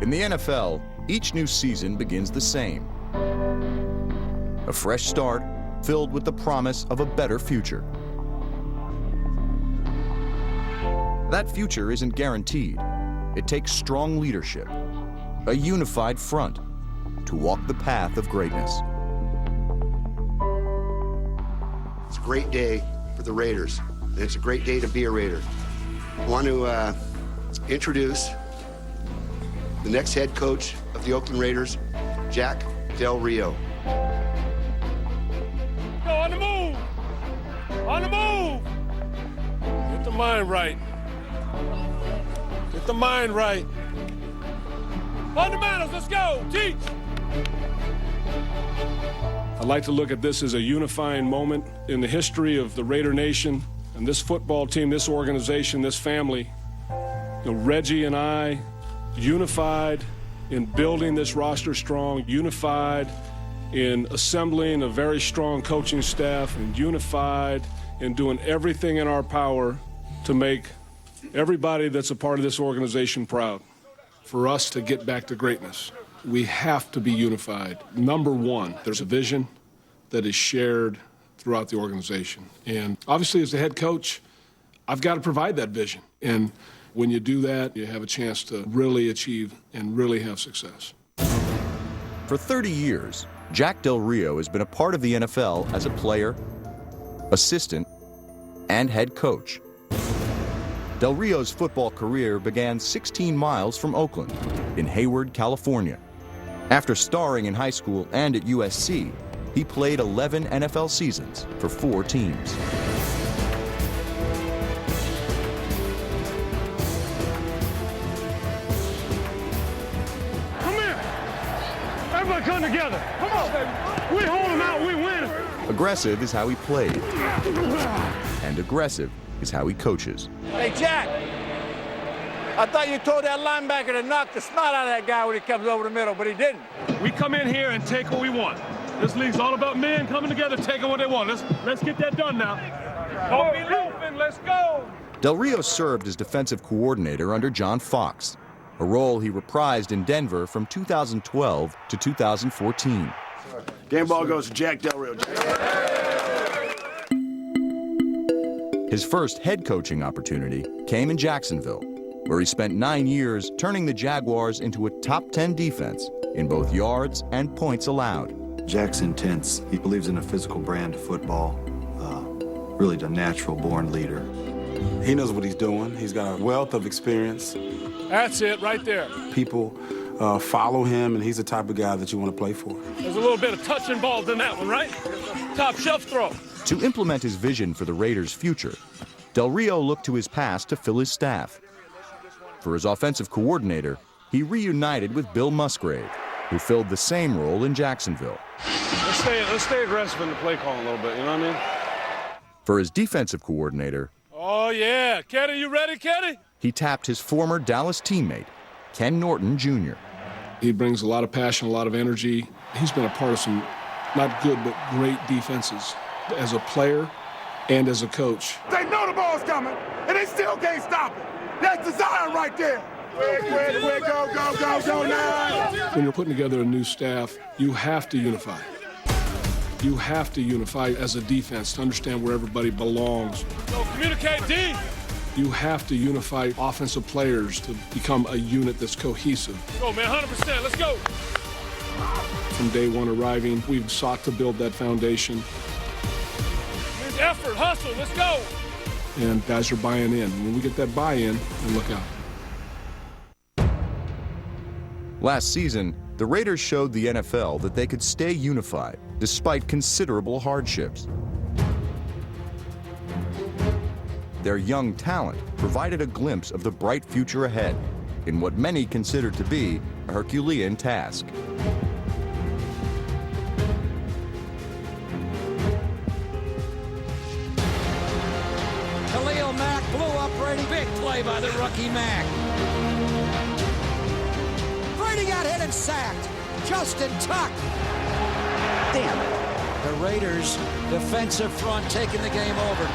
In the NFL, each new season begins the same. A fresh start filled with the promise of a better future. That future isn't guaranteed. It takes strong leadership, a unified front, to walk the path of greatness. It's a great day for the Raiders, and it's a great day to be a Raider. I want to introduce the next head coach of the Oakland Raiders, Jack Del Rio. Go on the move! On the move! Get the mind right. Get the mind right. Fundamentals, let's go, teach! I'd like to look at this as a unifying moment in the history of the Raider Nation and this football team, this organization, this family. You know, Reggie and I, unified in building this roster strong, unified in assembling a very strong coaching staff, and unified in doing everything in our power to make everybody that's a part of this organization proud. For us to get back to greatness, we have to be unified. Number one, there's a vision that is shared throughout the organization. And obviously, as the head coach, I've got to provide that vision. And when you do that, you have a chance to really achieve and really have success. For 30 years, Jack Del Rio has been a part of the NFL as a player, assistant, and head coach. Del Rio's football career began 16 miles from Oakland, in Hayward, California. After starring in high school and at USC, he played 11 NFL seasons for 4 teams. Come here! Everybody come together! Come on, baby! We hold them out, we win! Aggressive is how he played, and aggressive is how he coaches. Hey, Jack, I thought you told that linebacker to knock the snot out of that guy when he comes over the middle, but he didn't. We come in here and take what we want. This league's all about men coming together, taking what they want. Let's get that done now. Don't be loafing, let's go! Del Rio served as defensive coordinator under John Fox, a role he reprised in Denver from 2012 to 2014. Game ball goes to Jack Del Rio. His first head coaching opportunity came in Jacksonville, where he spent 9 years turning the Jaguars into a top 10 defense in both yards and points allowed. Jack's intense. He believes in a physical brand of football, really the natural-born leader. He knows what he's doing. He's got a wealth of experience. That's it, right there. People follow him, and he's the type of guy that you want to play for. There's a little bit of touch involved in that one, right? Top shelf throw. To implement his vision for the Raiders' future, Del Rio looked to his past to fill his staff. For his offensive coordinator, he reunited with Bill Musgrave, who filled the same role in Jacksonville. Let's stay aggressive in the play call a little bit, you know what I mean? For his defensive coordinator, Oh, yeah. Kenny, you ready, Kenny? he tapped his former Dallas teammate, Ken Norton Jr. He brings a lot of passion, a lot of energy. He's been a part of some not good but great defenses as a player and as a coach. They know the ball's coming, and they still can't stop it. That's design right there. Quick, go now. When you're putting together a new staff, you have to unify. You have to unify as a defense to understand where everybody belongs. So communicate, D. You have to unify offensive players to become a unit that's cohesive. Go, man, 100%, let's go. From day one arriving, we've sought to build that foundation. Means effort, hustle, let's go. And guys are buying in. When we get that buy-in, then look out. Last season, the Raiders showed the NFL that they could stay unified despite considerable hardships. Their young talent provided a glimpse of the bright future ahead in what many considered to be a Herculean task. Khalil Mack blew up Brady. Big play by the rookie Mack. Brady got hit and sacked. Justin Tuck. Damn it. The Raiders' defensive front taking the game over.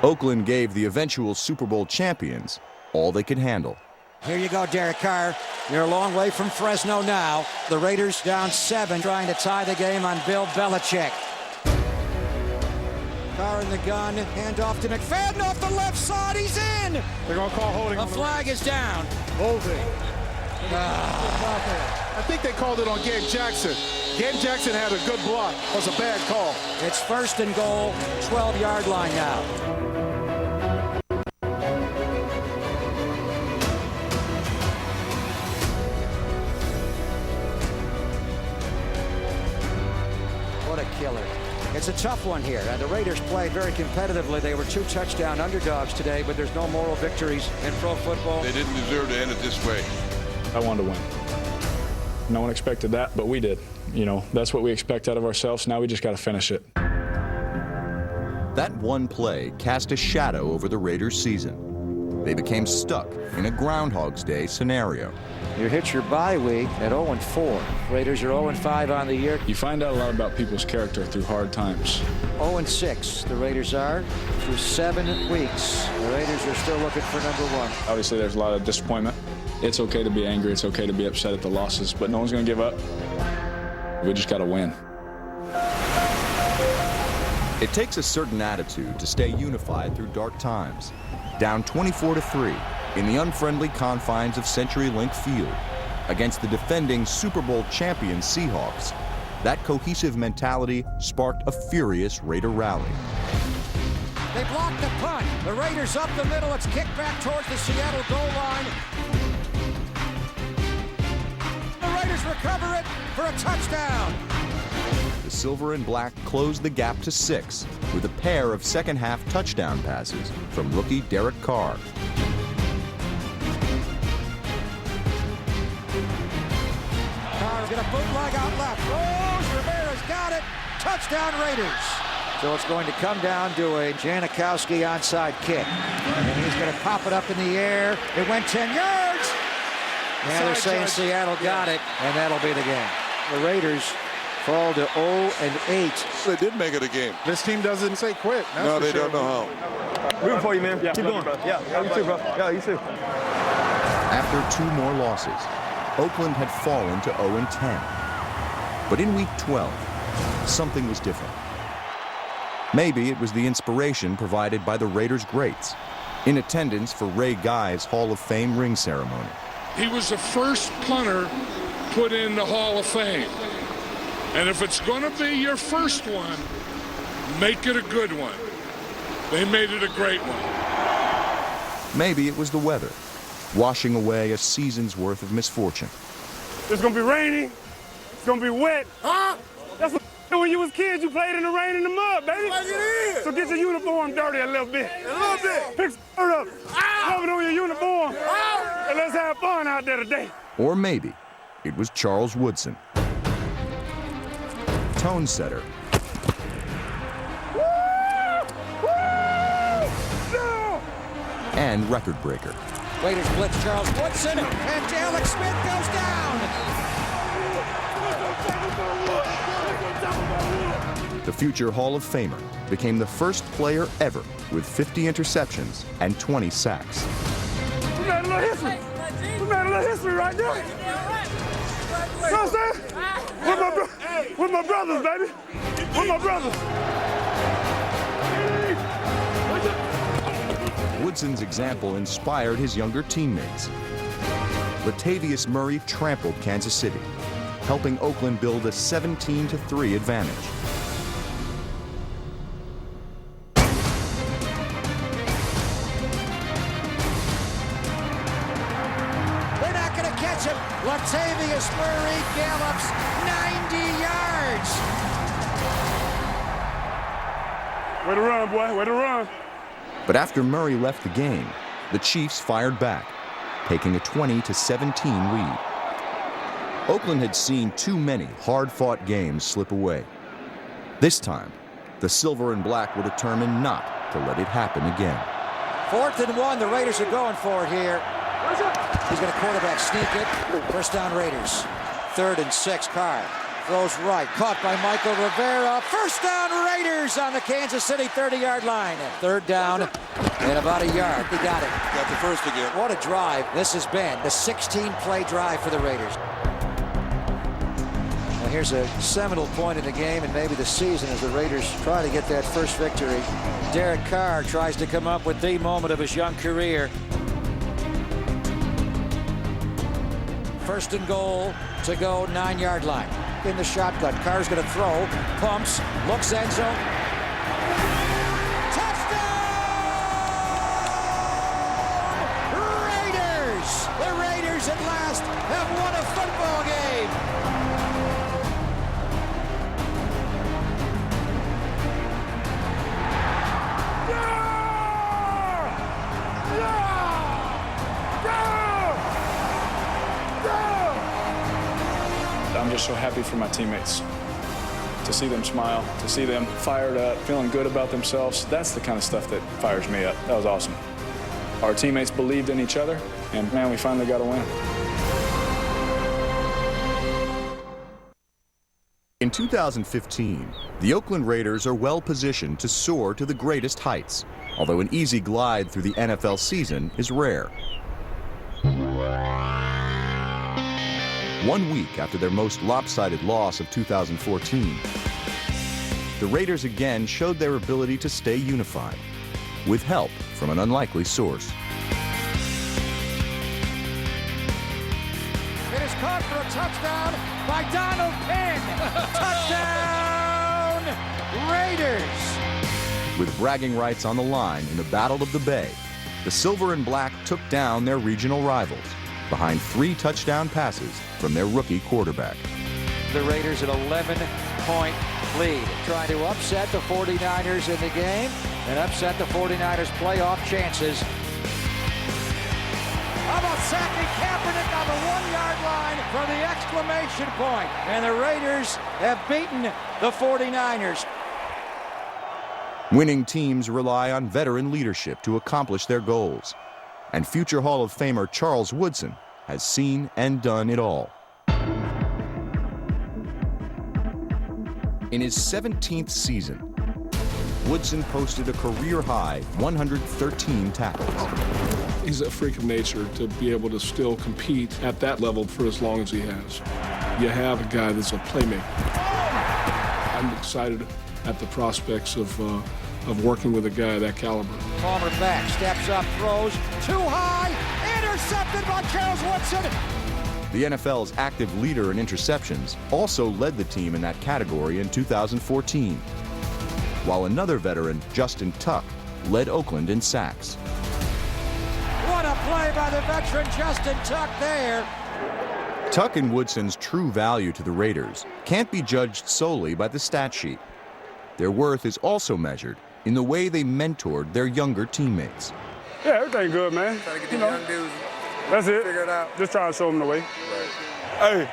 Oakland gave the eventual Super Bowl champions all they could handle. Here you go, Derek Carr. You're a long way from Fresno now. The Raiders down 7, trying to tie the game on Bill Belichick. Carr in the gun, hand off to McFadden off the left side, he's in! They're going to call holding. A flag is down. Holding. I think they called it on Gabe Jackson. Gabe Jackson had a good block. It was a bad call. It's 1st and goal, 12-yard line now. What a killer. It's a tough one here. The Raiders played very competitively. They were 2 touchdown underdogs today, but there's no moral victories in pro football. They didn't deserve to end it this way. I wanted to win. No one expected that, but we did. You know, that's what we expect out of ourselves. Now we just got to finish it. That one play cast a shadow over the Raiders' season. They became stuck in a Groundhog's Day scenario. You hit your bye week at 0-4. Raiders are 0-5 on the year. You find out a lot about people's character through hard times. 0-6, the Raiders are, through 7 weeks. The Raiders are still looking for number 1. Obviously, there's a lot of disappointment. It's okay to be angry. It's okay to be upset at the losses, but no one's going to give up. We just got to win. It takes a certain attitude to stay unified through dark times. Down 24-3 in the unfriendly confines of CenturyLink Field against the defending Super Bowl champion Seahawks, that cohesive mentality sparked a furious Raider rally. They blocked the punt. The Raiders up the middle. It's kicked back towards the Seattle goal line. The Raiders recover it for a touchdown. The Silver and Black closed the gap to 6 with a pair of second-half touchdown passes from rookie Derek Carr. Carr's going to bootleg out left. Rose Rivera's got it. Touchdown Raiders. So it's going to come down to a Janikowski onside kick. And he's going to pop it up in the air. It went 10 yards. Now they're saying Seattle got it, and that'll be the game. The Raiders fall to 0-8. They did make it a game. This team doesn't say quit. No, they don't know how. Rooting for you, man. Yeah, keep going. Yeah, you too, bro. Yeah, you too. After 2 more losses, Oakland had fallen to 0-10. But in Week 12, something was different. Maybe it was the inspiration provided by the Raiders' greats, in attendance for Ray Guy's Hall of Fame ring ceremony. He was the first punter put in the Hall of Fame. And if it's going to be your first one, make it a good one. They made it a great one. Maybe it was the weather, washing away a season's worth of misfortune. It's gonna be rainy. It's gonna be wet. Huh? That's what when you was kids, you played in the rain and the mud, baby. Like it is. So get your uniform dirty a little bit. A little bit. Pick some dirt up. Rub it on your uniform. And let's have fun out there today. Or maybe it was Charles Woodson, tone setter, and record breaker. Raiders blitz Charles Woodson, and Alex Smith goes down. The future Hall of Famer became the first player ever with 50 interceptions and 20 sacks. We made a little history. We made a little history right there. You know what I'm saying? With my brothers, baby. With my brothers. Woodson's example inspired his younger teammates. Latavius Murray trampled Kansas City, helping Oakland build a 17-3 advantage. They're not going to catch him. Latavius Murray gallops 90 yards. Way to run, boy. Way to run. But after Murray left the game, the Chiefs fired back, taking a 20-17 lead. Oakland had seen too many hard-fought games slip away. This time, the Silver and Black were determined not to let it happen again. 4th and 1, the Raiders are going for it here. He's going to quarterback sneak it. First down Raiders. 3rd and 6, Carr. Throws right, caught by Michael Rivera. First down, Raiders on the Kansas City 30-yard line. Third down and about a yard. He got it. Got the first again. What a drive this has been. The 16-play drive for the Raiders. Well, here's a seminal point in the game and maybe the season as the Raiders try to get that first victory. Derek Carr tries to come up with the moment of his young career. First and goal to go, 9-yard line. In the shotgun, Carr's going to throw, pumps, looks end zone. Touchdown! Raiders! The Raiders at last have won a football game. I'm just so happy for my teammates. To see them smile, to see them fired up, feeling good about themselves, that's the kind of stuff that fires me up. That was awesome. Our teammates believed in each other, and man, we finally got a win. In 2015, the Oakland Raiders are well positioned to soar to the greatest heights, although an easy glide through the NFL season is rare. 1 week after their most lopsided loss of 2014, the Raiders again showed their ability to stay unified, with help from an unlikely source. It is caught for a touchdown by Donald Penn. Touchdown, Raiders! With bragging rights on the line in the Battle of the Bay, the Silver and Black took down their regional rivals behind 3 touchdown passes from their rookie quarterback. The Raiders an 11-point lead, trying to upset the 49ers in the game and upset the 49ers' playoff chances. How about sacking Kaepernick on the 1-yard line from the exclamation point? And the Raiders have beaten the 49ers. Winning teams rely on veteran leadership to accomplish their goals, and future Hall of Famer Charles Woodson has seen and done it all. In his 17th season, Woodson posted a career-high 113 tackles. He's a freak of nature to be able to still compete at that level for as long as he has. You have a guy that's a playmaker. I'm excited at the prospects of working with a guy of that caliber. Palmer back, steps up, throws, too high, intercepted by Charles Woodson. The NFL's active leader in interceptions also led the team in that category in 2014, while another veteran, Justin Tuck, led Oakland in sacks. What a play by the veteran Justin Tuck there. Tuck and Woodson's true value to the Raiders can't be judged solely by the stat sheet. Their worth is also measured in the way they mentored their younger teammates. Yeah, everything good, man. Trying to get these young dudes. That's it. Figure it out. Just trying to show them the way. Hey,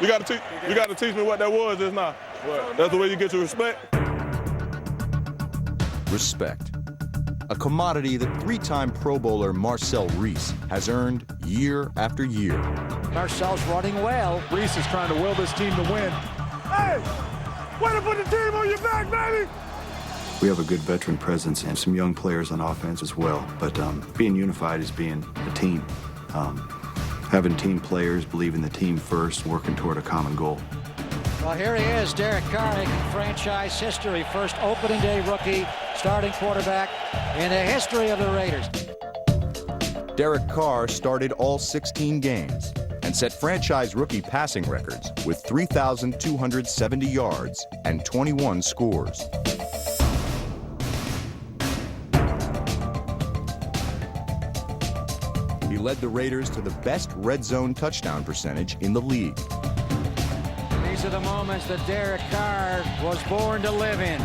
you got to teach me what that was just now. That's the way you get your respect. Respect. A commodity that 3-time Pro Bowler Marcel Reese has earned year after year. Marcel's running well. Reese is trying to will this team to win. Hey, way to put the team on your back, baby! We have a good veteran presence and some young players on offense as well, but being unified is being a team. Having team players, believing the team first, working toward a common goal. Well, here he is, Derek Carr, making franchise history. First opening day rookie, starting quarterback in the history of the Raiders. Derek Carr started all 16 games and set franchise rookie passing records with 3,270 yards and 21 scores. He led the Raiders to the best red zone touchdown percentage in the league. These are the moments that Derek Carr was born to live in.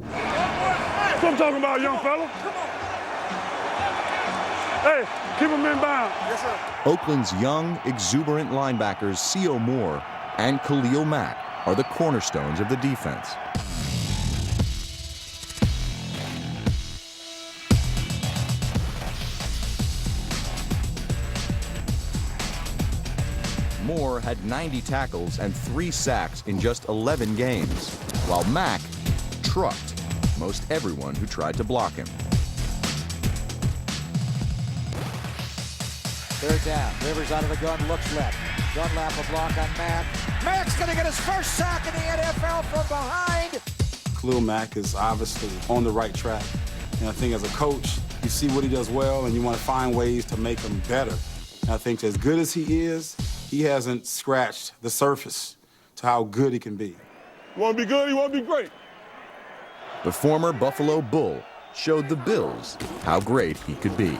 That's what I'm talking about, young fella. Hey, keep him in bounds. Yes, sir. Oakland's young, exuberant linebackers C.O. Moore and Khalil Mack are the cornerstones of the defense. Moore had 90 tackles and 3 sacks in just 11 games, while Mack trucked most everyone who tried to block him. Third down. Rivers out of the gun, looks left. Dunlap a block on Mack. Mack's going to get his first sack in the NFL from behind. Khalil Mack is obviously on the right track. And I think as a coach, you see what he does well and you want to find ways to make him better. And I think as good as he is, he hasn't scratched the surface to how good he can be. You want to be good, you want to be great. The former Buffalo Bull showed the Bills how great he could be.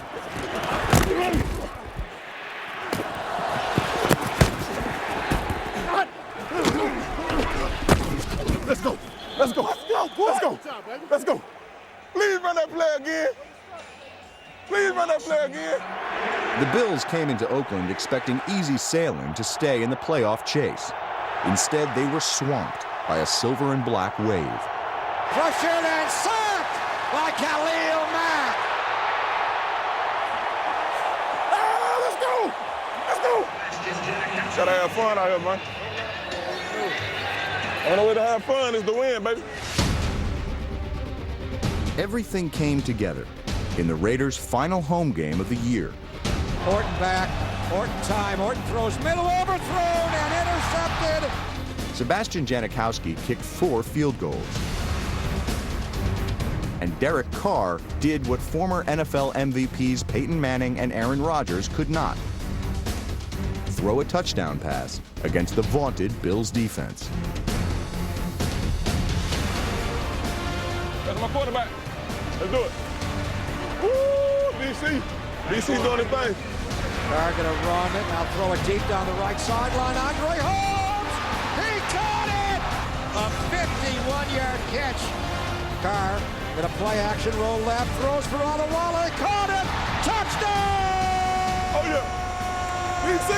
Let's go. Let's go. Let's go. Let's go. Let's go. Please run that play again. Please run that play again. The Bills came into Oakland expecting easy sailing to stay in the playoff chase. Instead, they were swamped by a silver and black wave. Pressured and sacked by Khalil Mack. Let's go. Let's go. Gotta have fun out here, man. Only way to have fun is to win, baby. Everything came together in the Raiders' final home game of the year. Orton back, Orton time, Orton throws middle, overthrown and intercepted. Sebastian Janikowski kicked 4 field goals. And Derek Carr did what former NFL MVPs Peyton Manning and Aaron Rodgers could not: throw a touchdown pass against the vaunted Bills defense. That's my quarterback. Let's do it. Woo, DC. DC doing his thing. Carr gonna run it, now throw it deep down the right sideline. Andre Holmes, he caught it! A 51-yard catch. Carr gonna play action, roll left, throws for Alawale, caught it! Touchdown! Oh yeah, DC.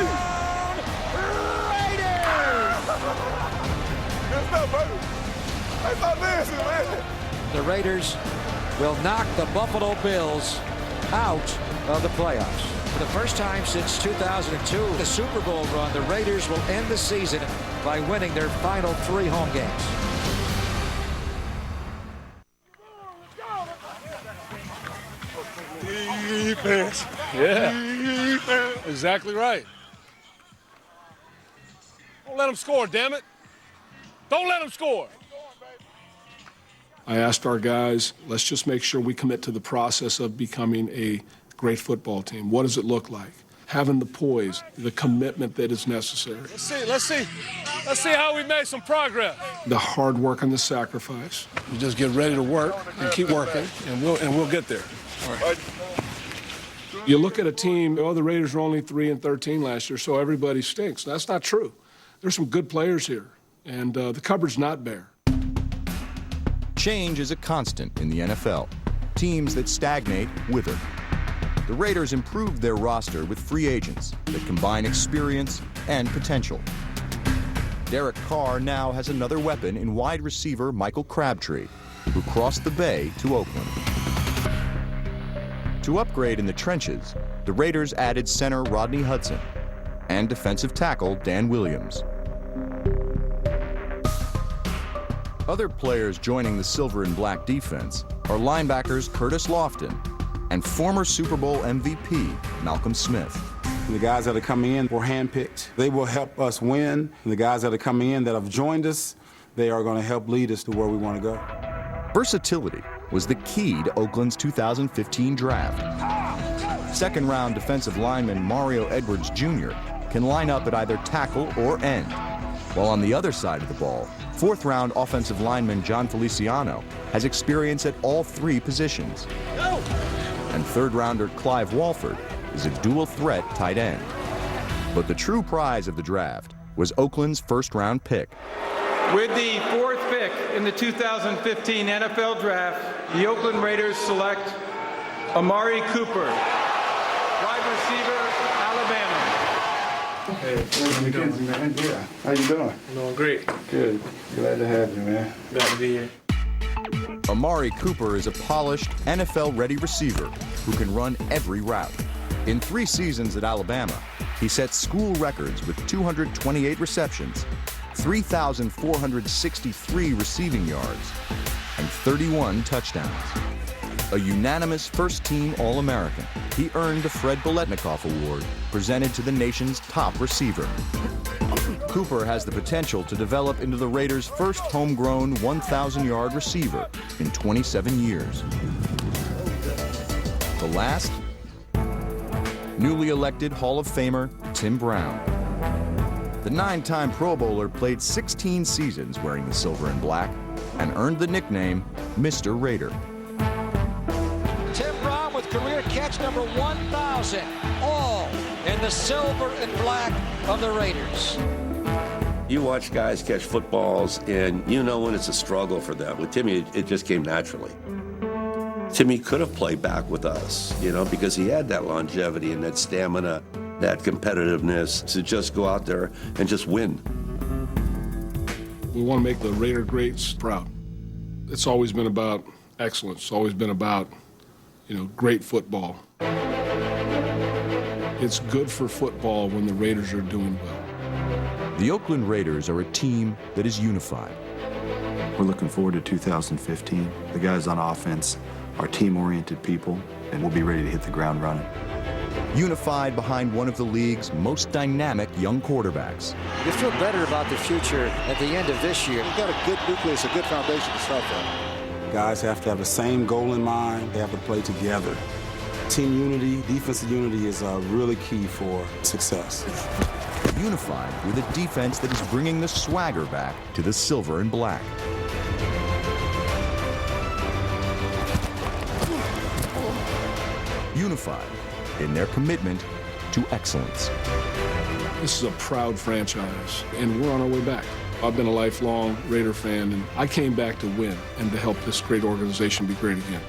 Raiders! Good stuff, baby. That's not this, man. The Raiders will knock the Buffalo Bills out of the playoffs. For the first time since 2002, the Super Bowl run, the Raiders will end the season by winning their final 3 home games. Defense. Yeah. Defense. Exactly right. Don't let them score, damn it. Don't let them score. I asked our guys, let's just make sure we commit to the process of becoming a great football team. What does it look like? Having the poise, the commitment that is necessary. Let's see how we made some progress. The hard work and the sacrifice. You just get ready to work and keep working, and we'll get there. All right. You look at a team, the Raiders were only 3-13 last year, so everybody stinks. That's not true. There's some good players here, and the cupboard's not bare. Change is a constant in the NFL. Teams that stagnate wither. The Raiders improved their roster with free agents that combine experience and potential. Derek Carr now has another weapon in wide receiver Michael Crabtree, who crossed the bay to Oakland. To upgrade in the trenches, the Raiders added center Rodney Hudson and defensive tackle Dan Williams. Other players joining the silver and black defense are linebackers Curtis Lofton and former Super Bowl MVP Malcolm Smith. And the guys that are coming in were handpicked. They will help us win. And the guys that are coming in that have joined us, they are going to help lead us to where we want to go. Versatility was the key to Oakland's 2015 draft. Second-round defensive lineman Mario Edwards Jr. can line up at either tackle or end, while on the other side of the ball, fourth-round offensive lineman John Feliciano has experience at all 3 positions. And third-rounder Clive Walford is a dual-threat tight end. But the true prize of the draft was Oakland's first-round pick. With the 4th pick in the 2015 NFL Draft, the Oakland Raiders select Amari Cooper, wide receiver, Alabama. Hey, Mackenzie, man. Yeah. How you doing? I'm doing great. Good. Glad to have you, man. Glad to be here. Amari Cooper is a polished, NFL-ready receiver who can run every route. In 3 seasons at Alabama, He set school records with 228 receptions, 3,463 receiving yards, and 31 touchdowns. A unanimous first-team All-American, he earned the Fred Biletnikoff Award, presented to the nation's top receiver. Cooper has the potential to develop into the Raiders' first homegrown 1,000-yard receiver in 27 years. The last, newly elected Hall of Famer Tim Brown. The 9-time Pro Bowler played 16 seasons wearing the silver and black and earned the nickname Mr. Raider. Tim Brown with career catch number 1,000, all in the silver and black of the Raiders. You watch guys catch footballs, and you know when it's a struggle for them. With Timmy, it just came naturally. Timmy could have played back with us, you know, because he had that longevity and that stamina, that competitiveness to just go out there and just win. We want to make the Raider greats proud. It's always been about excellence. It's always been about, great football. It's good for football when the Raiders are doing well. The Oakland Raiders are a team that is unified. We're looking forward to 2015. The guys on offense are team-oriented people, and we'll be ready to hit the ground running. Unified behind one of the league's most dynamic young quarterbacks. You feel better about the future at the end of this year. You've got a good nucleus, a good foundation to start from. Guys have to have the same goal in mind. They have to play together. Team unity, defensive unity is really key for success. Unified with a defense that is bringing the swagger back to the silver and black. Unified in their commitment to excellence. This is a proud franchise, and we're on our way back. I've been a lifelong Raider fan, and I came back to win and to help this great organization be great again.